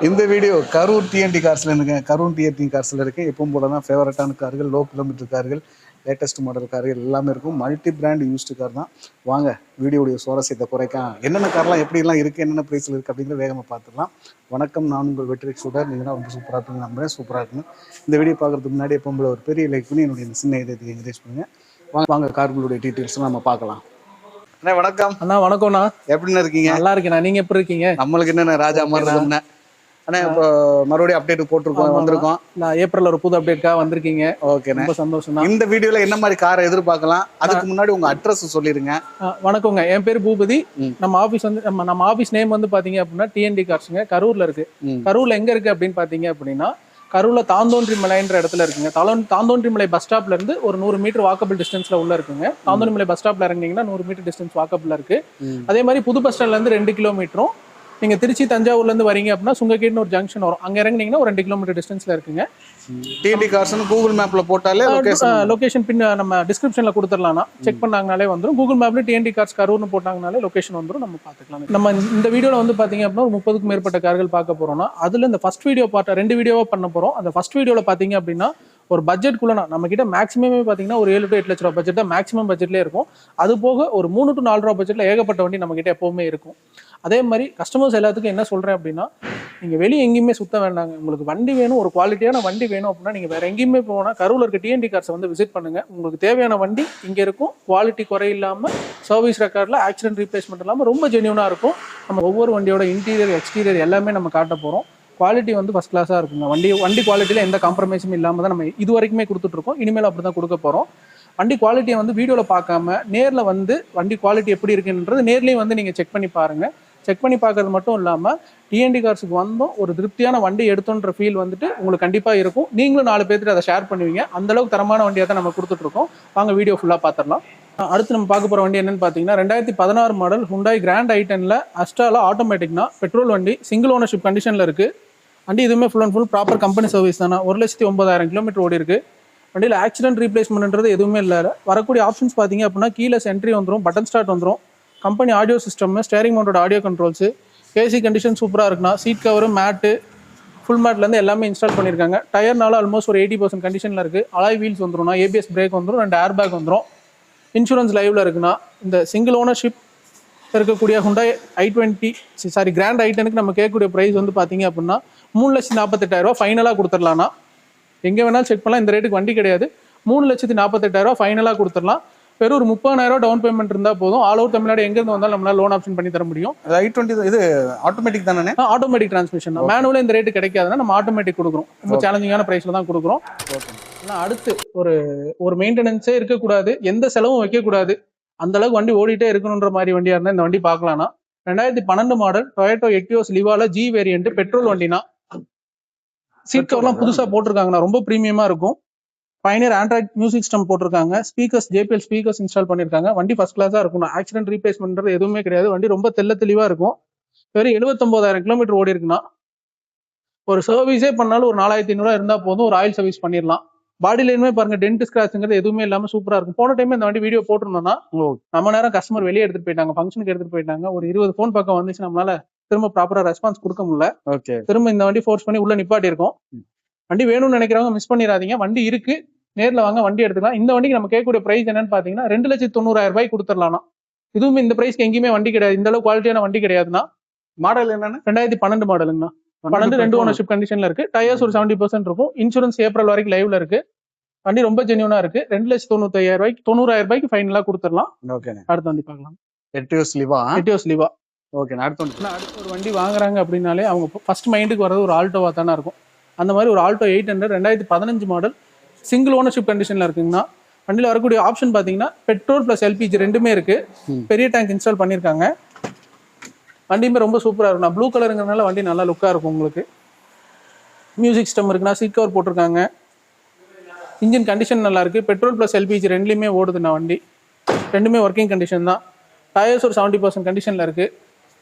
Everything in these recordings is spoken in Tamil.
இந்த வீடியோ கரூர் டிஎன்டி கார்ஸ்ல இருக்குங்க. கரூர் டிஎன்டி கார்ஸ்ல இருக்கு. எப்பவும் போல தான் ஃபேவரட்டான கார்கள், லோ கிலோமீட்டர் கார்கள், லேட்டஸ்ட் மாடல் கார்கள் எல்லாமே இருக்கும். மல்டி பிராண்ட் யூஸ்டு கார் தான். வாங்க வீடியோடைய சுவாரஸ்யத்தை குறைக்க என்னென்ன கார்லாம் எப்படிலாம் இருக்குது, என்னென்ன ப்ரைஸில் இருக்குது அப்படிங்கிற வேகமாக பார்த்துக்கலாம். வணக்கம், நான் உங்கள் வெற்றி சூடர். நீங்கள் ரொம்ப சூப்பராக இருப்பீங்க, நம்புறேன். சூப்பராக இருக்குங்க. இந்த வீடியோ பார்க்குறதுக்கு முன்னாடி எப்பவும் போல ஒரு பெரிய லைக் பண்ணி என்னுடைய சின்ன இதயத்தை என்கரேஜ் பண்ணுங்க. வாங்க கார்களுடைய டீட்டெயில்ஸ்லாம் நம்ம பார்க்கலாம். அண்ணா வணக்கம். அண்ணா வணக்கம்ண்ணா. எப்படின்னு இருக்கீங்க? நல்லா இருக்கேண்ணா. நீங்க எப்படி இருக்கீங்க? நம்மளுக்கு என்னென்ன ராஜா மாதிரி இருக்கும்ண்ணா. ஆனா இப்போ மறுபடியும் அப்டேட் போட்டிருக்கோம், வந்திருக்கோம். நான் ஏப்ரல் ஒரு புது அப்டேட்காக வந்திருக்கீங்க. ஓகே, ரொம்ப சந்தோஷம். இந்த வீடியோல என்ன மாதிரி காரை எதிர்பார்க்கலாம்? அதுக்கு முன்னாடி உங்க அட்ரஸ் சொல்லிருங்க. வணக்கங்க, என் பேர் பூபதி. நம்ம ஆபீஸ் வந்து நம்ம ஆபீஸ் நேம் வந்து பாத்தீங்க அப்படின்னா டிஎன்டி கார்ஸ்ங்க. கரூர்ல இருக்கு. கரூர்ல எங்க இருக்கு அப்படின்னு பாத்தீங்க அப்படின்னா கரூர்ல தாந்தோன்றிமலைன்ற இடத்துல இருக்குங்க. தாந்தோன்றிமலை பஸ் ஸ்டாப்ல இருந்து ஒரு 100 மீட்டர் வாக்கபிள் டிஸ்டன்ஸ்ல உள்ள இருக்குங்க. தாந்தோன்றிமலை பஸ் ஸ்டாப்ல இறங்கினீங்கன்னா 100 மீட்டர் டிஸ்டன்ஸ் வாக்கபிள் இருக்கு. அதே மாதிரி புது பஸ் ஸ்டாண்ட்ல இருந்து 2 கிலோமீட்டரும், நீங்க திருச்சி தஞ்சாவூர்ல இருந்து வரீங்க அப்படின்னா சுங்கக்கேட்னு ஒரு ஜங்ஷன் வரும், அங்க இறங்குனீங்கன்னா ஒரு 2 கிலோமீட்டர் டிஸ்டன்ஸ்ல இருக்குங்க. டிஎன்டி கார்ஸ்னு கூகுள் மேப்ல போட்டாலே லொகேஷன் பின் நம்ம டிஸ்கிரிப்ஷன்ல கொடுத்துடலாம். செக் பண்ணாங்கனாலே வந்துடும். கூகுள் மேப்ல டிஎன்டி கார்ஸ் கரூர்னு போட்டாங்கனாலே லொகேஷன் வந்துடும், நம்ம பார்த்துக்கலாம். நம்ம இந்த வீடியோல வந்து பாத்தீங்க அப்படின்னா ஒரு 30க்கும் மேற்பட்ட கார்கள் பார்க்க போறோம்னா அதுல இந்த ஃபர்ஸ்ட் வீடியோ பார்ட் 2 வீடியோவா பண்ண போறோம். அந்த ஃபர்ஸ்ட் வீடியோல பாத்தீங்க அப்படின்னா ஒரு பட்ஜெட்குள்ள நம்ம கிட்ட மேக்ஸிமமே பாத்தீங்கன்னா ஒரு 7 to 8 லட்ச ரூபா பட்ஜெட் தான் மேக்ஸிமம் பட்ஜெட்லேயே இருக்கும். அது போக ஒரு 3 to 4 ரூபா பட்ஜெட்ல ஏகப்பட்ட வண்டி நம்ம கிட்ட எப்பவுமே இருக்கும். அதே மாதிரி கஸ்டமர்ஸ் எல்லாத்துக்கும் என்ன சொல்றேன் அப்படின்னா, நீங்க வெளியே எங்கேயுமே சுத்த வேண்டாங்க. உங்களுக்கு வண்டி வேணும், ஒரு குவாலிட்டியான வண்டி வேணும் அப்படின்னா நீங்க வேற எங்கேயுமே போனா கரூர்ல இருக்க டிஎன்டி கார்ஸை வந்து விசிட் பண்ணுங்க. உங்களுக்கு தேவையான வண்டி இங்க இருக்கும். குவாலிட்டி குறை இல்லாம, சர்வீஸ் ரெக்கார்ட்ல ஆக்சிடென்ட் ரீப்ளேஸ்மெண்ட் இல்லாம ரொம்ப ஜென்யூனா இருக்கும். நம்ம ஒவ்வொரு வண்டியோட இன்டீரியர் எக்ஸ்டீரியர் எல்லாமே நம்ம காட்ட போறோம். குவாலிட்டி வந்து ஃபர்ஸ்ட் கிளாஸாக இருக்குங்க. வண்டி குவாலிட்டியில் எந்த காம்ப்ரமைஸும் இல்லாமல் தான் நம்ம இது வரைக்குமே கொடுத்துட்ருக்கோம். இனிமேல் அப்படி தான் கொடுக்க போகிறோம். வண்டி குவாலிட்டியை வந்து வீடியோவில் பார்க்காம நேரில் வந்து வண்டி குவாலிட்டி எப்படி இருக்குன்றது நேர்லேயும் வந்து நீங்கள் செக் பண்ணி பாருங்கள். செக் பண்ணி பார்க்கறது மட்டும் இல்லாமல் டிஎன்டி கார்ஸுக்கு வந்தோம் ஒரு திருப்தியான வண்டி எடுத்தோன்ற ஃபீல் வந்துட்டு உங்களுக்கு கண்டிப்பாக இருக்கும். நீங்களும் 4 பேர்த்துட்டு அதை ஷேர் பண்ணுவீங்க. அந்தளவுக்கு தரமான வண்டியாக தான் நம்ம கொடுத்துட்ருக்கோம். வாங்க வீடியோ ஃபுல்லாக பார்த்துடலாம். அடுத்து நம்ம பார்க்க போகிற வண்டி என்னன்னு பார்த்தீங்கன்னா 2016 மாடல் ஹுண்டாய் கிராண்ட் i10ல அஸ்ட்ரால ஆட்டோமேட்டிக்னா பெட்ரோல் வண்டி, சிங்கிள் ஓனர்ஷிப் கண்டிஷனில் இருக்குது. வண்டி இதுவுமே full and full proper company service தானே. 1,09,000 கிலோமீட்டர் ஓடி இருக்கு. வண்டியில் ஆக்சிடென்ட் ரீப்ளேஸ்மெண்ட்ன்றது எதுவுமே இல்லை. வரக்கூடிய ஆப்ஷன்ஸ் பார்த்தீங்க அப்படின்னா கீலெஸ் என்ட்ரி வந்துடும், பட்டன் ஸ்டார்ட் வந்துடும், கம்பெனி ஆடியோ சிஸ்டம், ஸ்டேரிங் மவுண்டோட ஆடியோ கண்ட்ரோல்ஸு, ஏசி கண்டிஷன் சூப்பராக இருக்குண்ணா. சீட் கவரு, மேட்டு, ஃபுல் மேட்லேருந்து எல்லாமே இன்ஸ்டால் பண்ணியிருக்காங்க. டயர்னால ஆல்மோஸ்ட் ஒரு 80% கண்டிஷனில் இருக்குது. அலாய் வீல்ஸ் வந்துடும்னா, ஏபிஎஸ் பிரேக் வந்துடும், 2 ஏர் பேக் வந்துடும். இன்சூரன்ஸ் லைவில் இருக்குன்னா. இந்த சிங்கிள் ஓனர்ஷிப் இருக்கக்கூடிய ஹுண்டாய் கிராண்ட் i10க்கு நம்ம கேட்கக்கூடிய ப்ரைஸ் வந்து பார்த்தீங்க அப்படின்னா 3,48,000 ஃபைனலாக கொடுத்துடலாம்னா. எங்கே வேணாலும் செக் பண்ணலாம், இந்த ரேட்டுக்கு வண்டி கிடையாது. 3,48,000 ஃபைனலாக கொடுத்துடலாம். வெறும் ஒரு 30,000 டவுன் பேமெண்ட் இருந்தால் போதும். ஆல் ஓவர் தமிழ்நாடு எங்கேருந்து வந்தாலும் நம்மளால லோன் ஆப்ஷன் பண்ணி தர முடியும். i20 இது ஆட்டோமேட்டிக் தானே? ஆட்டோமேட்டிக் டிரான்ஸ்மிஷன் தான். மேனுவலாக இந்த ரேட்டு கிடைக்காதுன்னா நம்ம ஆட்டோமேட்டிக் கொடுக்குறோம். ரொம்ப சேலஞ்சிங்கான ப்ரைஸில் தான் கொடுக்குறோம். ஆனால் அடுத்து ஒரு மெயின்டெனன்ஸே இருக்கக்கூடாது, எந்த செலவும் வைக்கக்கூடாது, அந்த அளவுக்கு வண்டி ஓடிட்டே இருக்கணுன்ற மாதிரி வண்டியா இருந்தா இந்த வண்டி பார்க்கலாம்னா 2012 மாடல் டொயோட்டோ எட்டியோஸ் லிவால ஜி வேரியன்ட் பெட்ரோல் வண்டினா. சீட் கவர்லாம் புதுசா போட்டிருக்காங்கண்ணா, ரொம்ப ப்ரீமியமா இருக்கும். பயனியர் ஆண்ட்ராய்ட் மியூசிக் சிஸ்டம் போட்டிருக்காங்க. ஸ்பீக்கர்ஸ் JBL ஸ்பீக்கர்ஸ் இன்ஸ்டால் பண்ணிருக்காங்க. வண்டி ஃபர்ஸ்ட் கிளாஸா இருக்கும். ஆக்சிடென்ட் ரீப்ளேஸ்மெண்ட் எதுவுமே கிடையாது. வண்டி ரொம்ப தெளிவா இருக்கும். வெறும் 79,000 கிலோமீட்டர் ஓடி இருக்குன்னா ஒரு சர்வீஸே பண்ணாலும் ஒரு 4,500 இருந்தா போதும். ஒரு ஆயில் சர்வீஸ் பண்ணிடலாம். பாடி லைனுமே பாருங்க, டென்ட் ஸ்கிராச்சுங்கிறது எதுவுமே இல்லாம சூப்பரா இருக்கும். போன டைம் இந்த வண்டி வீடியோ போட்டிருந்தோம்னா நம்ம நேரம் கஸ்டமர் வெளியே எடுத்துட்டு போயிட்டாங்க, ஃபங்க்ஷனுக்கு எடுத்துட்டு போயிட்டாங்க. ஒரு 20 ஃபோன் பக்கம் வந்துச்சு, நம்மளால திரும்ப ப்ராப்பரா ரெஸ்பான்ஸ் கொடுக்க முடியல. திரும்ப இந்த வண்டி ஃபோர்ஸ் பண்ணி உள்ள நிப்பாட்டி இருக்கோம். வண்டி வேணும்னு நினைக்கிறவங்க மிஸ் பண்ணிடாதீங்க. வண்டி இருக்கு, நேரில் வாங்க, வண்டி எடுத்துக்கலாம். இந்த வண்டிக்கு நம்ம கேட்கக்கூடிய பிரைஸ் என்னன்னு பாத்தீங்கன்னா 2,90,000 கொடுத்துடலாம். இதுவும் இந்த பிரைஸ்க்கு எங்கேயுமே வண்டி கிடையாது. இந்த அளவுக்கு குவாலிட்டியான வண்டி கிடையாதுன்னா. மாடல் என்னன்னா 2012 மாடலுங்கண்ணா. 2 ஓனர்ஷிப் கண்டிஷன்ல இருக்கு. டயர்ஸ் ஒரு 70% இருக்கும். இன்சூரன்ஸ் ஏப்ரல் வரைக்கும் லைவ்ல இருக்கு. வண்டி ரொம்ப ஜென்யூனா இருக்கு. 2,95,000 ஃபைனலா கொடுத்துடலாம். அடுத்த வண்டி பார்க்கலாம். எட்டியோஸ் லிவா. ஓகே, அடுத்த ஒரு வண்டி வாங்குறாங்க அப்படின்னாலே அவங்க ஃபர்ஸ்ட் மைண்டுக்கு வர்றது ஒரு ஆல்டோவா தானே இருக்கும். அந்த மாதிரி ஒரு ஆல்டோ 800 2015 மாடல் சிங்கிள் ஓனர்ஷிப் கண்டிஷன்ல இருக்குங்கன்னா. வண்டியில் வரக்கூடிய ஆப்ஷன் பார்த்தீங்கன்னா பெட்ரோல் பிளஸ் LPG ரெண்டுமே இருக்கு. பெரிய டேங்க் இன்ஸ்டால் பண்ணியிருக்காங்க. வண்டியுமே ரொம்ப சூப்பராக இருக்கும். ப்ளூ கலருங்கிறதுனால வண்டி நல்லா லுக்காக இருக்கும். உங்களுக்கு மியூசிக் சிஸ்டம் இருக்குன்னா, சீட் கவர் போட்டிருக்காங்க. இன்ஜின் கண்டிஷன் நல்லா இருக்கு. Petrol plus LPG ரெண்டுலையுமே ஓடுதுண்ணா. வண்டி ரெண்டுமே ஒர்க்கிங் கண்டிஷன் தான். டயர்ஸ் ஒரு 70% கண்டிஷன்ல இருக்கு.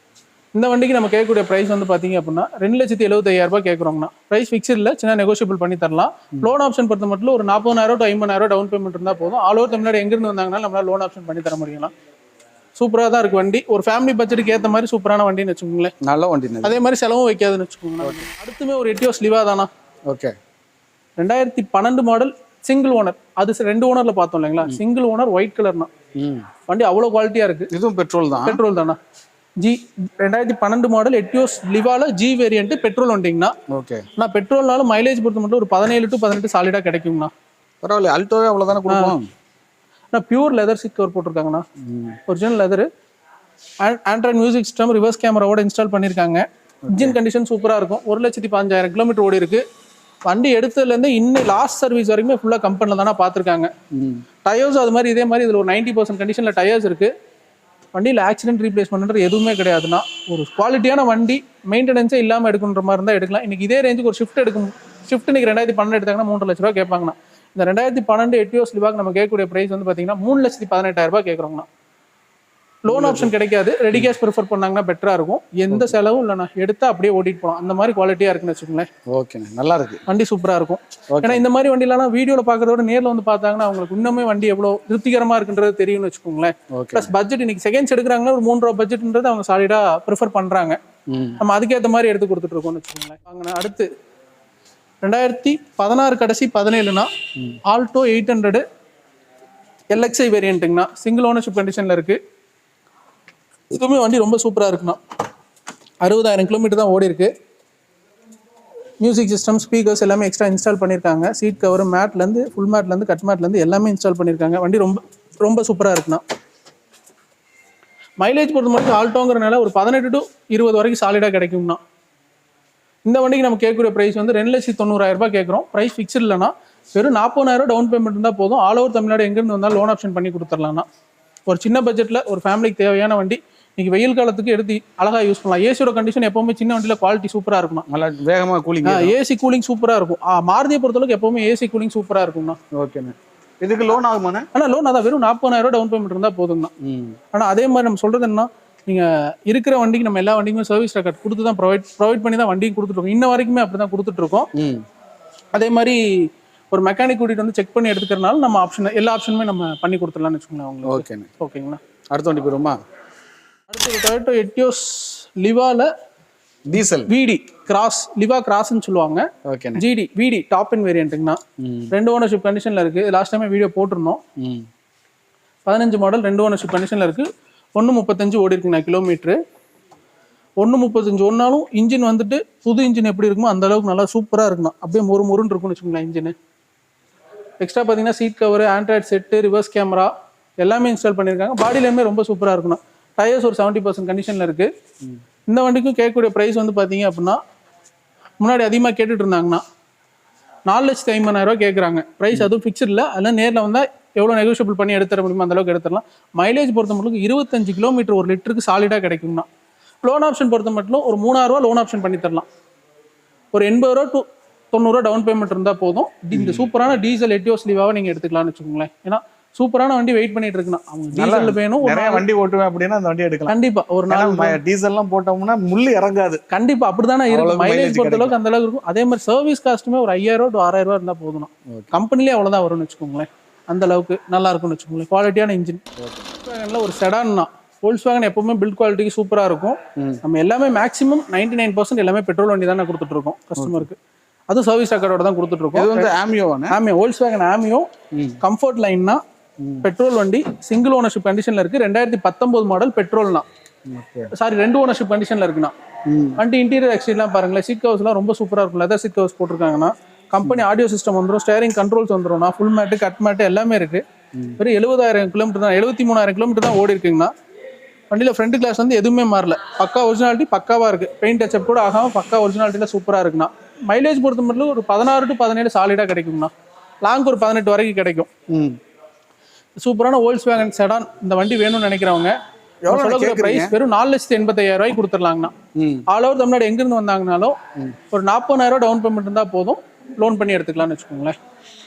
இந்த வண்டிக்கு நம்ம கேட்கக்கூடிய ப்ரைஸ் வந்து பார்த்தீங்க அப்படின்னா 2,75,000 கேட்குறோங்கண்ணா. ப்ரைஸ் ஃபிக்ஸ்ட் இல்லை, சின்ன நெகோஷியபிள் பண்ணி தரலாம். லோன் ஆப்ஷன் பொறுத்த மட்டும் ஒரு 40,000 to 50,000 டவுன் பேமெண்ட் இருந்தால் போதும். ஆல் ஓவர் தமிழ்நாடு எங்கிருந்து வந்தாங்கன்னா நம்மளால லோன் ஆப்ஷன் பண்ணி தர முடியலாம். சூப்பராக தான் இருக்கு வண்டி. ஒரு ஃபேமிலி பட்ஜெட்டுக்கு ஏற்ற மாதிரி சூப்பரான வண்டின்னு வச்சுக்கோங்களேன். நல்ல வண்டி. அதே மாதிரி செலவும் வைக்காதுன்னு வச்சுக்கோங்களேன். அடுத்துமே ஒரு எட்டியோஸ் லிவா தானா. ஓகே. 2012 model single owner. அது 2 ஓனர்ல பார்த்தோம் இல்லைங்களா. சிங்கிள் ஓனர் ஒயிட் கலர்னா வண்டி அவ்வளோ குவாலிட்டியா இருக்கு. இதுவும் பெட்ரோல் தான். பெட்ரோல் தானா. 2012 மாடல் எட்டியோஸ் லிவால ஜி வேரியன்ட் பெட்ரோல் வண்டிங்கண்ணா. ஓகே. நான் பெட்ரோல்னாலும் மைலேஜ் பொறுத்த மட்டும் ஒரு 17 to 18 சாலிடா கிடைக்குங்கண்ணா. பரவாயில்ல. அல்டோவே அவ்வளோதானே கொடுக்கும். நான் பியூர் லெதர் சீட் கவர் போட்டிருக்காங்கண்ணா. Original leather. Android music system reverse கேமராவோட இன்ஸ்டால் பண்ணியிருக்காங்க. இன்ஜின் கண்டிஷன் சூப்பராக இருக்கும். 1,15,000 கிலோமீட்டர் ஓடி இருக்கு. வண்டி எடுத்ததுலேருந்து இன்னும் லாஸ்ட் சர்வீஸ் வரைக்குமே ஃபுல்லாக கம்பெனியில் தானே பார்த்துருக்காங்க. டயர்ஸ் அது மாதிரி இதே மாதிரி இதில் ஒரு 90% கண்டிஷனில் டயர்ஸ் இருக்குது. வண்டியில் ஆக்சிடென்ட் ரீப்ளேஸ்மெண்ட்ன்றது எதுவுமே கிடையாதுன்னா. ஒரு குவாலிட்டியான வண்டி மெயின்டெனன்ஸே இல்லாமல் எடுக்கணுன்ற மாதிரி இருந்தால் எடுக்கலாம். இன்றைக்கி இதே ரேஞ்சுக்கு ஒரு ஷிஃப்ட் எடுக்கும். ஷிஃப்ட் இன்றைக்கி 2012 எடுத்தாங்கன்னா 3 லட்ச ரூபா கேட்பாங்கண்ணா. இந்த 2012 எட்டியோஸ் லிவாக்கு நம்ம கேட்கக்கூடிய ப்ரைஸ் வந்து பார்த்தீங்கன்னா 3,18,000 ரூபாய் கேட்குறோங்கண்ணா. லோன் ஆப்ஷன் கிடைக்காது. ரெடி கேஷ் ப்ரிஃபர் பண்ணாங்கன்னா பெட்டராக இருக்கும். எந்த செலவும் இல்லைண்ணா. எடுத்தா அப்படியே ஓட்டிட்டு போகலாம். அந்த மாதிரி குவாலிட்டியாக இருக்குன்னு வச்சுக்கோங்களேன். ஓகே. நல்லா இருக்கு வண்டி. சூப்பராக இருக்கும். ஏன்னா இந்த மாதிரி வண்டிலாம் வீடியோவில் பார்க்கறத விட நேரில் வந்து பார்த்தாங்கன்னா அவங்களுக்கு இன்னுமே வண்டி எவ்வளோ திருப்திகரமாக இருக்குன்றது தெரியும்னு வச்சுக்கோங்களேன். ப்ளஸ் பட்ஜெட் இன்னைக்கு செகண்ட்ஸ் எடுக்கிறாங்கன்னா ஒரு 3 ரூபா பட்ஜெட்ன்றது அவங்க சாலிடாக ப்ரிஃபர் பண்ணுறாங்க. நம்ம அதுக்கேற்ற மாதிரி எடுத்து கொடுத்துட்டு இருக்கோம்னு வச்சுக்கோங்களேன். வாங்கண்ணா. அடுத்து 2016 கடைசி 17னா ஆல்டோ 800 LXI வேரியன்ட்டுங்கண்ணா. சிங்கிள் ஓனர்ஷிப் கண்டிஷனில் இருக்குது. இதுவுமே வண்டி ரொம்ப சூப்பராக இருக்குண்ணா. 60,000 கிலோமீட்டர் தான் ஓடி இருக்கு. மியூசிக் சிஸ்டம், ஸ்பீக்கர்ஸ் எல்லாமே எக்ஸ்ட்ரா இன்ஸ்டால் பண்ணியிருக்காங்க. சீட் கவர் மேட்லேருந்து ஃபுல் மேட்லேருந்து கட் மேட்லேருந்து எல்லாமே இன்ஸ்டால் பண்ணியிருக்காங்க. வண்டி ரொம்ப ரொம்ப சூப்பராக இருக்குண்ணா. மைலேஜ் பொறுத்த மட்டும் ஆல்டோங்கிறனால ஒரு 18 to 20 வரைக்கும் சாலிடாக கிடைக்கும்ண்ணா. இந்த வண்டிக்கு நம்ம கேட்கக்கூடிய ப்ரைஸ் வந்து 2,90,000 ரூபாய் கேட்குறோம். ப்ரைஸ் ஃபிக்ஸ்ட் இல்லைனா வெறும் 40,000 டவுன் பேமெண்ட் இருந்தால் போதும். ஆல் ஓவர் தமிழ்நாடு எங்கேருந்து வந்தாலும் லோன் ஆப்ஷன் பண்ணி கொடுத்துடலாம்ண்ணா. ஒரு சின்ன பட்ஜெட்டில் ஒரு ஃபேமிலிக்கு தேவையான வண்டி. இன்னைக்கு வெயில் காலத்துக்கு எடுத்து அழகாக யூஸ் பண்ணலாம். ஏசியோட கண்டிஷன் எப்பவுமே சின்ன வண்டியில் குவாலிட்டி சூப்பராக இருக்கணும். நல்லா வேகமாக கூலிங். ஏசி கூலிங் சூப்பராக இருக்கும். மாருதியை பொறுத்தளவுக்கு எப்பவுமே ஏசி கூலிங் சூப்பராக இருக்கும்ண்ணா. ஓகேண்ணா. இதுக்கு லோன் ஆகுமாண்ணா? ஆனால் லோன் அதான் வெறும் 40,000 டவுன் பேமெண்ட் இருந்தால் போதுங்கண்ணா. ஆனால் அதே மாதிரி நம்ம சொல்கிறது என்ன, நீங்கள் இருக்கிற வண்டிக்கு நம்ம எல்லா வண்டிக்குமே சர்வீஸ் ரெக்கார்ட் கொடுத்து தான் ப்ரொவைட் பண்ணி தான் வண்டிக்கு கொடுத்துட்ருக்கோம். இன்ன வரைக்குமே அப்படி தான் கொடுத்துட்ருக்கோம். அதே மாதிரி ஒரு மெக்கானிக் கூட்டிகிட்டு வந்து செக் பண்ணி எடுத்துக்கிறனால நம்ம ஆப்ஷன் எல்லா ஆப்ஷனுமே நம்ம பண்ணி கொடுத்துடலாம்னு வச்சுக்கோங்களேன் அவங்களுக்கு. ஓகேண்ணா. ஓகேங்கண்ணா. அடுத்த வண்டி போயிருமா? அடுத்து டொயோட்டோ எட்டியோஸ் லிவால டீசல் விடி கிராஸ், லிவா கிராஸ்ன்னு சொல்லுவாங்க. ஓகே. ஜிடி விடி டாப் இன் வேரியன்ட்டுங்கண்ணா. 2 ஓனர்ஷிப் கண்டிஷனில் இருக்குது. லாஸ்ட் டைமே வீடியோ போட்டிருந்தோம். 15 மாடல் 2 ஓனர்ஷிப் கண்டிஷனில் இருக்குது. 1.35 ஓடி இருக்குங்கண்ணா கிலோமீட்ரு. 1.35 ஒன்னாலும் இன்ஜின் வந்துட்டு புது இன்ஜின் எப்படி இருக்குமோ அந்த அளவுக்கு நல்லா சூப்பராக இருக்குண்ணா. அப்படியே முருன்னு இருக்குன்னு வச்சுக்கோங்களேன் இன்ஜின். எக்ஸ்ட்ரா பார்த்தீங்கன்னா seat cover, android set, reverse camera எல்லாமே இன்ஸ்டால் பண்ணியிருக்காங்க. பாடியிலேயுமே ரொம்ப சூப்பராக இருக்குண்ணா. டயர்ஸ் ஒரு 70% கண்டிஷனில் இருக்குது. இந்த வண்டிக்கும் கேட்கக்கூடிய ப்ரைஸ் வந்து பார்த்தீங்க அப்படின்னா முன்னாடி அதிகமாக கேட்டுட்டு இருந்தாங்கன்னா 4,50,000 ரூபா கேட்குறாங்க. ப்ரைஸ் அதுவும் ஃபிக்ஸ்ட் இல்லை. அதெல்லாம் நேரில் வந்தால் எவ்வளோ நெகோஷியபிள் பண்ணி எடுத்துட முடியுமோ அந்த அளவுக்கு எடுத்துடலாம். மைலேஜ் பொறுத்த மட்டும் 25 கிலோமீட்டர் ஒரு லிட்டருக்கு சாலிடாக கிடைக்கும்னா. லோன் ஆப்ஷன் பொறுத்த மட்டும் ஒரு 3,000 ரூபா லோன் ஆப்ஷன் பண்ணி தரலாம். ஒரு 80 ரூபா to 90 ரூபா டவுன் பேமெண்ட் இருந்தால் போதும். இந்த சூப்பரான டீசல் எட்டியோஸ் லிவாவை நீங்கள் எடுத்துக்கலாம்னு வச்சுக்கோங்களேன். ஏன்னா சூப்பரான வண்டி வெயிட் பண்ணிட்டு இருக்குன்னா அவங்க டீசல் வேணும். நிறைய வண்டி ஓட்டுவேன் அப்படின்னா அந்த வண்டி எடுக்கலாம். கண்டிப்பா ஒரு நாள் டீசல்லாம் போட்டோம்னா முள்ளு இறங்காது. கண்டிப்பா அப்படிதானே இருக்கும். மைலேஜ் பொறுத்த அளவுக்கு அந்த அளவுக்கு இருக்கும். அதே மாதிரி சர்வீஸ் காஸ்ட்டுமே ஒரு 5,000 to 6,000 ரூபா இருந்தா போதும். கம்பெனிலே அவ்வளவுதான் வரும்னு வச்சுக்கோங்களேன். அந்த அளவுக்கு நல்லா இருக்கும்னு வச்சுக்கோங்களேன். குவாலிட்டியான இன்ஜின். ஒரு செடான்னா Volkswagen எப்பவுமே பில்ட் குவாலிட்டிக்கு சூப்பரா இருக்கும். நம்ம எல்லாமே மேக்ஸிமம் 99% எல்லாமே பெட்ரோல் வண்டி தானே கொடுத்துட்டு இருக்கோம் கஸ்டமருக்கு. அது சர்வீஸ் ரெக்கார்டோட தான் கொடுத்துட்டு இருக்கோம். இது வந்து ஆமியோ Volkswagen ஆமியோ கம்ஃபர்ட் லைன்னா பெட்ரோல் வண்டி சிங்கிள் ஓனர்ஷிப் கண்டிஷன்ல இருக்கு. 2019 மாடல் பெட்ரோல்னா சாரி 2 ஓனர்ஷிப் கண்டிஷன்ல இருக்குண்ணா. வண்டி இன்டீரியர் எக்ஸ்டீரியர்லாம் பாருங்களேன். சீட் கவர்ஸ்லாம் ரொம்ப சூப்பரா இருக்கும். லெதர் சீட் கவர்ஸ் போட்டிருக்காங்கன்னா கம்பெனி ஆடியோ சிஸ்டம் வந்துடும், ஸ்டேரிங் கண்ட்ரோல்ஸ் வந்துடும், ஃபுல் மேட்டு கட் மேட்டு எல்லாமே இருக்கு. வெறும் 70,000 கிலோமீட்டர் தான் 73,000 கிலோமீட்டர் தான் ஓடி இருக்குங்கண்ணா. வண்டியில் ஃப்ரண்ட் கிளாஸ் வந்து எதுவுமே மாறல. பக்கா ஒரிஜினாலிட்டி பக்காவாக இருக்குது. பெயிண்ட் டச்சப் கூட ஆகாமல் பக்கா ஒரிஜினாலிட்டியில் சூப்பராக இருக்குண்ணா. மைலேஜ் பொறுத்த மட்டும் ஒரு 16 to 17 சாலிடாக கிடைக்கும்ண்ணா. லாங் ஒரு 18 வரைக்கும் கிடைக்கும். சூப்பரான Volkswagen செடான் இந்த வண்டி வேணும்னு நினைக்கிறவங்க பிரைஸ் வெறும் 4,85,000 ரூபாய்க்கு கொடுத்துடலாங்கண்ணா. ஆல் ஓவர் தமிழ்நாடு எங்கிருந்து வந்தாங்கனாலும் ஒரு 40,000 ரூபா டவுன் பேமெண்ட் இருந்தால் போதும். லோன் பண்ணி எடுத்துக்கலாம்னு வச்சுக்கோங்களேன்.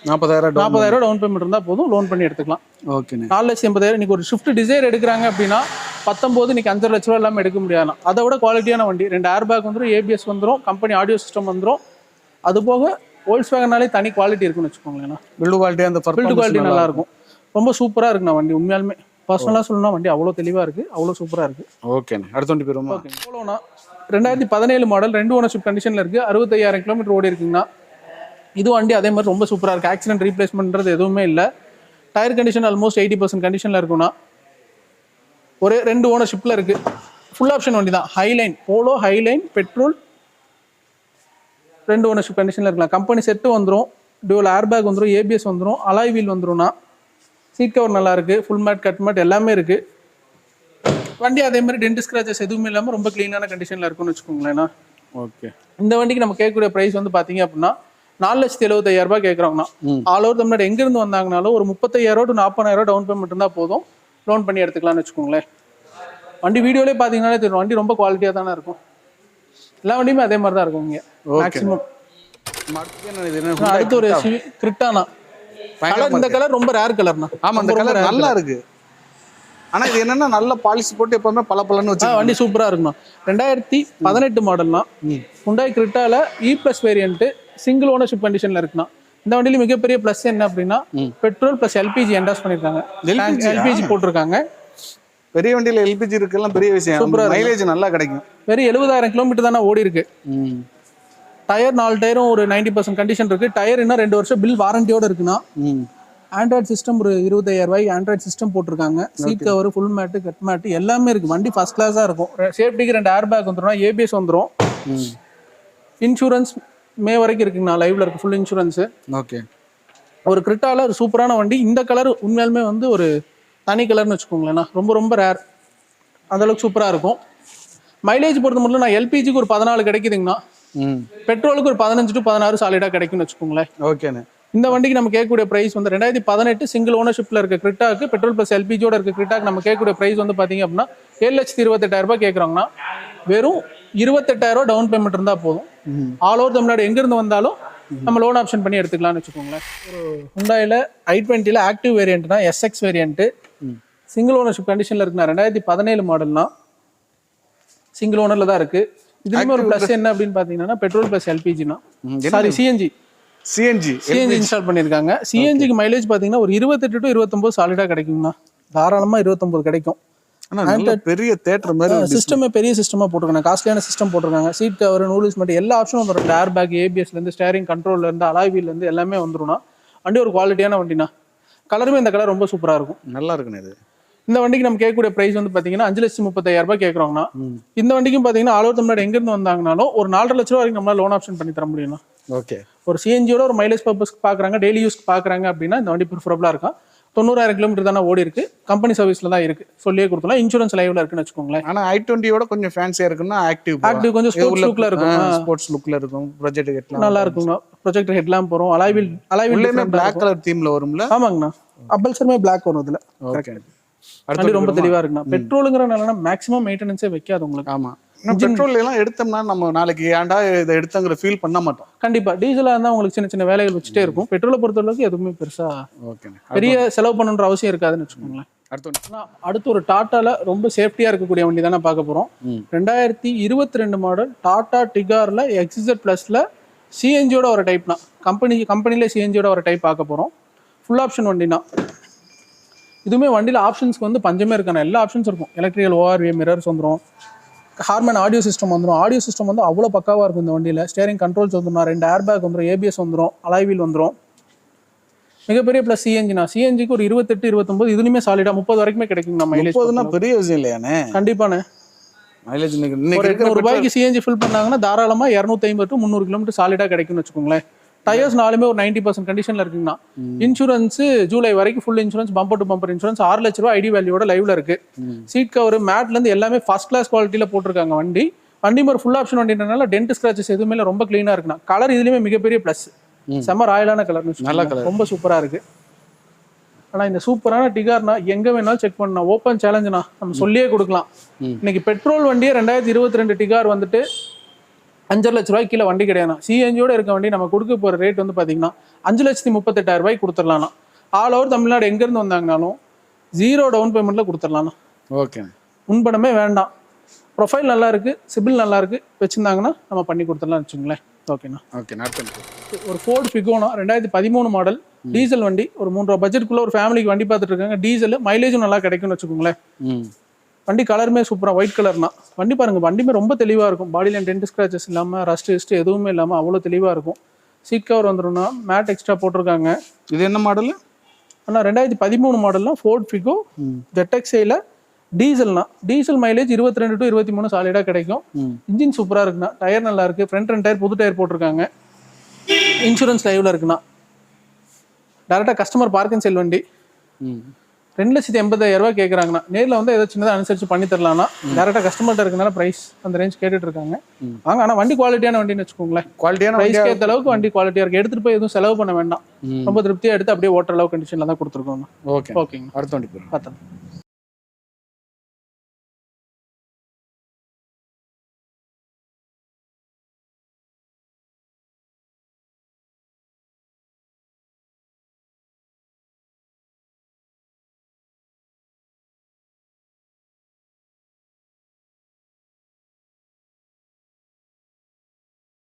40,000 டவுன் பேமெண்ட் இருந்தால் போதும். லோன் பண்ணி எடுத்துக்கலாம். ஓகே. 4,80,000 இன்னைக்கு ஒரு ஷிஃப்ட் டிசைர் எடுக்கிறாங்க அப்படின்னா 19 இன்னைக்கு 5 லட்ச ரூபா இல்லாமல் எடுக்க முடியாது. அதை விட குவாலிட்டியான வண்டி. 2 ஏர் பேக் வந்துடும், ABS வந்துடும், கம்பெனி ஆடியோ சிஸ்டம் வந்துடும். அது போக Volkswagenனாலே தனி குவாலிட்டி இருக்குன்னு வச்சுக்கோங்களேன். பில்டு குவாலிட்டி நல்லா இருக்கும். ரொம்ப சூப்பராக இருக்குண்ணா வண்டி உண்மையாலுமே. பர்சனலாக சொல்லணும்னா வண்டி அவ்வளோ தெளிவாக இருக்குது, அவ்வளோ சூப்பராக இருக்குது. ஓகேண்ணே, அடுத்த வண்டி போயிருமா? ஓகே, போலோனா 2017 மாடல், 2 ஓனர்ஷிப் கண்டிஷனில் இருக்குது, 65,000 கிலோமீட்டர் ஓடி இருக்குங்கண்ணா. இது வண்டி அதே மாதிரி ரொம்ப சூப்பராக இருக்குது, ஆக்சிடென்ட் ரீப்ளேஸ்மெண்ட்றது எதுவுமே இல்லை. டயர் கண்டிஷன் ஆல்மோஸ்ட் 80% கண்டிஷனில் இருக்குண்ணா. ஒரே 2 ஓனர்ஷிப்பில் இருக்குது. ஃபுல் ஆப்ஷன் வண்டி தான், highline Polo, highline petrol, 2 ownership கண்டிஷனில் இருக்கலாம். கம்பெனி செட்டு வந்துடும், டியூவல் ஏர் பேக் வந்துடும், ஏபிஎஸ் வந்துடும், அலாய் வீல் வந்துடும்ண்ணா. சீட் கவர் நல்லா இருக்குது, ஃபுல் மேட் கட் மேட் எல்லாமே இருக்குது. வண்டி அதே மாதிரி டென்ட் ஸ்க்ராச்சஸ் எதுவுமே இல்லாமல் ரொம்ப க்ளீனான கண்டிஷனில் இருக்குன்னு வச்சுக்கோங்களேண்ணா. ஓகே, இந்த வண்டிக்கு நம்ம கேட்கக்கூடிய ப்ரைஸ் வந்து பார்த்தீங்க அப்படின்னா 4,75,000 கேட்குறோங்கண்ணா. ஆல் ஓவர் தமிழ்நாடு எங்கேருந்து வந்தாங்கனாலும் ஒரு 35,000 to 40,000 டவுன் பேமெண்ட் இருந்தால் போதும், லோன் பண்ணி எடுத்துக்கலாம்னு வச்சுக்கோங்களேன். வண்டி வீடியோலேயே பார்த்தீங்கன்னா தெரியும், வண்டி ரொம்ப குவாலிட்டியாக தானே இருக்கும். எல்லா வண்டியுமே அதே மாதிரி தான் இருக்கும் இங்கே மேக்ஸிமம். அடுத்து ஒரு கிரிட்டானா கலர், இந்த கலர் ரொம்ப ரேர் கலர்னா. ஆமா, இந்த கலர் நல்லா இருக்கு. ஆனா இது என்னன்னா நல்ல பாலிஷ் போட்டு எப்பவுமே பளபளன்னு வச்சு வண்டி சூப்பரா இருக்குண்ணா. 2018 மாடல்னா, Hyundai கிரிட்டால E+ variant, single ownership கண்டிஷன்ல இருக்குண்ணா. இந்த வண்டியில மிகப்பெரிய பிளஸ் என்ன அப்படின்னா பெட்ரோல் பிளஸ் எல்பிஜி என்டாஸ் பண்ணிருக்காங்க, எல்பிஜி போட்டிருக்காங்க. பெரிய வண்டியில எல்பிஜி இருக்குலாம் பெரிய விஷயம், மைலேஜ் நல்லா கிடைக்கும். வெறும் 70,000 கிலோமீட்டர் தானே ஓடி இருக்கு. டயர் 4 டயரும் ஒரு 90% கண்டிஷன் இருக்கு. டயர் இன்னும் 2 வருஷம் பில் வாரண்டியோட இருக்குண்ணா. ஆண்ட்ராய்டு சிஸ்டம் ஒரு 25,000 ஆண்ட்ராய்டு சிஸ்டம் போட்டிருக்காங்க. Seat cover, full mat, cut mat எல்லாமே இருக்கு. வண்டி ஃபர்ஸ்ட் கிளாஸா இருக்கும். சேஃப்டிக்கு 2 ஏர் பேக் வந்துடும், ஏபிஎஸ் வந்துடும். இன்சூரன்ஸ் மே வரைக்கும் இருக்குங்கண்ணா, லைவ்ல இருக்கு ஃபுல் இன்சூரன்ஸ். ஓகே, ஒரு கிரிட்டால ஒரு சூப்பரான வண்டி. இந்த கலர் உண்மையாலுமே வந்து ஒரு தனி கலர்னு வச்சுக்கோங்களேண்ணா, ரொம்ப ரொம்ப ரேர், அந்தளவுக்கு சூப்பரா இருக்கும். மைலேஜ் பொறுத்த மட்டும் நான் எல்பிஜிக்கு ஒரு 14 கிடைக்குதுங்கண்ணா. பெட்ரோலுக்கு ஒரு 15 to 16 சாலிடா கிடைக்கும்னு வச்சுக்கோங்களேன். ஓகேண்ணே. இந்த வண்டிக்கு நம்ம கேட்கக்கூடிய பிரைஸ் வந்து 2018 சிங்கிள் ஓனர்ஷிப்ல இருக்க கிரிட்டாக்கு, பெட்ரோல் பிளஸ் எல்பிஜியோட இருக்க கிரிட்டாக்கு நம்ம கேட்கக்கூடிய பிரைஸ் வந்து பாத்தீங்க அப்படின்னா 7,28,000 கேட்குறாங்கன்னா, வெறும் 28,000 டவுன் பேமெண்ட் இருந்தா போதும். ஆல் ஓவர் தமிழ்நாடு எங்க இருந்து வந்தாலும் நம்ம லோன் ஆப்ஷன் பண்ணி எடுத்துக்கலாம்னு வச்சுக்கோங்களேன். ஒரு Hyundaiல i20ல ஆக்டிவ் வேரியன்ட்னா, எஸ்எக்ஸ் வேரியன்ட், சிங்கிள் ஓனர்ஷிப் கண்டிஷன்ல இருக்குண்ணா. 2017 மாடல்னா, சிங்கிள் ஓனர்ல தான் இருக்கு. இதுலயுமே ஒரு பிளஸ் என்ன அப்படின்னு பாத்தீங்கன்னா பெட்ரோல் பிளஸ் எல்பிஜினா, சாரி சிஎன்ஜி இன்ஸ்டால் பண்ணிருக்காங்க. சிஎன்ஜிக்கு மைலேஜ் பாத்தீங்கன்னா ஒரு 28 to 29 சாலிடா கிடைக்குங்கண்ணா. தாராளமா 29 கிடைக்கும். பெரிய தியேட்டர் மாதிரி சிஸ்டமே பெரிய சிஸ்டமா போட்டிருக்காங்க, காஸ்ட்லியான சிஸ்டம் போட்டிருக்காங்க. சீட் கவர், நூடுல்ஸ் மட்டும் எல்லா ஆப்ஷனும் வந்துடும். ஏர் பேக், ஏபிஎஸ்ல இருந்து, ஸ்டேரிங் கண்ட்ரோல்ல இருந்து, அலாய் வீல்ல இருந்து எல்லாமே வந்துடும்னா. வண்டி ஒரு குவாலிட்டியான வண்டினா. கலருமே இந்த கலர் ரொம்ப சூப்பரா இருக்கும், நல்லா இருக்குண்ணே. இது இந்த வண்டிக்கு நம்ம கேட்கக்கூடிய பிரைஸ் வந்து பாத்தீங்கன்னா 5,35,000 கேட்கறோம்னா. இந்த வண்டிக்கும் பாத்தீங்கன்னா ஆல் ஓவர் தமிழ்நாடு எங்க இருந்து வந்தாங்கனாலும் ஒரு 4.5 லட்சம் வரைக்கும் நம்மளால லோன் ஆப்ஷன் பண்ணி தர முடியும். ஓகே, ஒரு சிஎன்ஜியோட ஒரு மைலேஜ் பர்பஸ்க்கு பாக்குறாங்க, டெய்லி யூஸ்க்கு பாக்குறாங்க அப்படின்னா இந்த வண்டி ப்ரிஃபரபிளா இருக்கும். 90,000 கிலோமீட்டர் தானே ஓடி இருக்கு, கம்பெனி சர்வீஸ்ல தான் இருக்கு, சொல்லியே கொடுத்தலாம். இன்சூரன்ஸ் லைவ்ல இருக்குன்னு வச்சுக்கோங்களேன். ஆனா i20யோட கொஞ்சம் ஃபேன்சியா இருக்குன்னா ஆக்டிவ் கொஞ்சம் ஸ்போர்ட்ஸ் லுக்ல இருக்கும், ஸ்போர்ட்ஸ் லுக்ல இருக்கும். ப்ரொஜெக்ட் ஹெட்லாம் நல்லா இருக்குங்க. ப்ரொஜெக்டர் ஹெட்லாம் போறோம். அலாய் வீல் Black கலர் தீம்ல வரும்ல. ஆமாங்கண்ணா, அப்பல்சருமே Black வரும் இதுல. ஓகே, வண்டி ரொம்ப தெளிவா இருக்குண்ணா. பெட்ரோலுங்கிறனால மேக்ஸிமம் மெயின்டெனன்ஸே வைக்காது உங்களுக்கு. ஆமா, பெட்ரோல் எல்லாம் எடுத்தோம்னா நம்ம நாளைக்கு ஏன்டா இதை எடுத்தங்கிற ஃபீல் பண்ண மாட்டோம். கண்டிப்பா டீசலா இருந்தா உங்களுக்கு சின்ன சின்ன வேலைகள் வச்சுட்டே இருக்கும். பெட்ரோலை பொறுத்தளவுக்கு எதுவுமே பெருசா பெரிய செலவு பண்ணணுன்ற அவசியம் இருக்காதுன்னு வச்சுக்கோங்களேன். அடுத்து ஒரு டாட்டால ரொம்ப சேஃப்டியா இருக்கக்கூடிய வண்டி தானே பார்க்க போறோம். 2022 மாடல் டாடா டிகார்ல எக்ஸிட் பிளஸ்ல சிஎன்ஜியோட ஒரு டைப்னா, கம்பெனிலே சிஎன்ஜியோட ஒரு டைப் பார்க்க போறோம். ஃபுல் ஆப்ஷன் வண்டினா. இதுவுமே வண்டியில் ஆப்ஷன்ஸ்க்கு வந்து பஞ்சமே இருக்கான, எல்லா ஆப்ஷன்ஸ் இருக்கும். எலக்ட்ரிக்கல் ஓஆர்வி மிரர்ஸ் வந்துடும், ஹார்மன் ஆடியோ சிஸ்டம் வந்துடும். ஆடியோ சிஸ்டம் வந்து அவ்வளோ பக்காவாக இருக்கும் இந்த வண்டியில். ஸ்டேரிங் கண்ட்ரோல்ஸ் வந்துடும், 2 ஏர் பேக் வந்துடும், ஏபிஎஸ் வந்துடும், அலாய் வீல் வந்துடும். மிகப்பெரிய ப்ளஸ் சிஎன்ஜினா. சிஎன்ஜிக்கு ஒரு 28, 29 இதுலையுமே சாலிடா 30 வரைக்குமே கிடைக்கும். நம்ம மைலேஜ் பெரிய விஷயம் இல்லையானே. கண்டிப்பானே மைலேஜ் ரூபாய்க்கு சிஎன்ஜி ஃபில் பண்ணாங்கன்னா தாராளமாக 250 to 300 கிலோமீட்டர் சாலிடா கிடைக்கும்னு வச்சுக்கோங்களேன். டயர்ஸ் நாலுமே ஒரு 90% கண்டிஷன்ல இருக்குங்கண்ணா. இன்சூரன்ஸ் ஜூலை வரைக்கும் full insurance, bumper to bumper insurance, 6 லட்ச ரூபாய் ஐடி வேல்யூட லைவ்ல இருக்கு. சீட் கவர், மேட்ல இருந்து எல்லாமே ஃபர்ஸ்ட் கிளாஸ் குவாலிட்டியில போட்டிருக்காங்க. வண்டி ஒரு ஃபுல் ஆப்ஷன் வண்டினால டென்ட் ஸ்கிராச்சஸ் எதுவுமே ரொம்ப கிளீனா இருக்குண்ணா. கலர் இதுலயுமே மிகப்பெரிய பிளஸ், செம்ம ராயலான கலர், நல்ல கலர், ரொம்ப சூப்பரா இருக்கு. ஆனா இந்த சூப்பரான டிகார்னா எங்க வேணாலும் செக் பண்ணலாம், ஓப்பன் சேலஞ்சுனா நம்ம சொல்லியே கொடுக்கலாம். இன்னைக்கு பெட்ரோல் வண்டியே 2022 டிகார் வந்துட்டு 5 லட்ச ரூபாய்க்கு கீழே வண்டி கிடையாது. சிஎன்ஜியோட இருக்க வண்டி நம்ம கொடுக்க போற ரேட் வந்து பாத்தீங்கன்னா 5,38,000 கொடுத்துடலாம். ஆல் ஓவர் தமிழ்நாடு எங்க இருந்து வந்தாங்கனாலும் 0 டவுன் பேமெண்ட்ல கொடுத்துடலாம். ஓகே, முன்பணமே வேண்டாம். ப்ரொஃபைல் நல்லா இருக்கு, சிபில் நல்லா இருக்கு, வச்சிருந்தாங்கன்னா நம்ம பண்ணி கொடுத்துடலாம் வச்சுங்களேன். ஓகேண்ணா. ஓகே, ஒரு ஃபோர்ட் ஃபிகோனா 2013 மாடல் டீசல் வண்டி ஒரு 3 ரூபா பட்ஜெட்டுக்குள்ள ஒரு ஃபேமிலிக்கு வண்டி பார்த்துட்டு இருக்காங்க. டீசல் மைலேஜும் நல்லா கிடைக்கும்னு வச்சுக்கோங்களேன். ம் வண்டி கலருமே சூப்பராக ஒயிட் கலர்னா வண்டி பாருங்க, வண்டியுமே ரொம்ப தெளிவாக இருக்கும். பாடியில் டென்ட் ஸ்க்ராச்சஸ் இல்லாமல் ரஸ்ட் எதுவுமே இல்லாமல் அவ்வளோ தெளிவாக இருக்கும். சீட் கவர் வந்துடும்னா மேட் எக்ஸ்ட்ரா போட்டிருக்காங்க. இது என்ன மாடல்? ஆனால் 2013 மாடல்னா ஃபோர்ட் ஃபிகோ ஜெட்எக்ஸைல டீசல்னா டீசல் மைலேஜ் 22 to 23 சாலிடாக கிடைக்கும். இன்ஜின் சூப்பராக இருக்குண்ணா. டயர் நல்லா இருக்கு. ஃப்ரண்ட் 2 டயர் புது டயர் போட்டிருக்காங்க. இன்சூரன்ஸ் லைவ்ல இருக்குண்ணா. டேரெக்டாக கஸ்டமர் பார்க்கிங் செல் வண்டி 2,80,000 ரூபாய் கேட்குறாங்கண்ணா. நேரில் வந்து ஏதோ சின்னதாக அனுசரிச்சு பண்ணி தரலாம்னா. டேரெக்டாக கஸ்டமர்கிட்ட இருக்கனால ப்ரைஸ் அந்த ரேஞ்ச் கேட்டுட்டு இருக்காங்க. வாங்க, ஆனால் வண்டி குவாலிட்டியான வண்டின்னு வச்சுக்கோங்களேன். குவாலிட்டியான ப்ரைஸ் ஏற்ற அளவுக்கு வண்டி குவாலிட்டியாக இருக்குது. எடுத்துகிட்டு போய் எதுவும் செலவு பண்ண வேண்டாம். ரொம்ப திருப்தியாக எடுத்து அப்படியே ஓட்டுற அளவு கண்டிஷனில் தான் கொடுத்துருக்கோங்க. ஓகே, ஓகேங்க. அடுத்த வண்டி போகிறோம். பார்த்தேன்.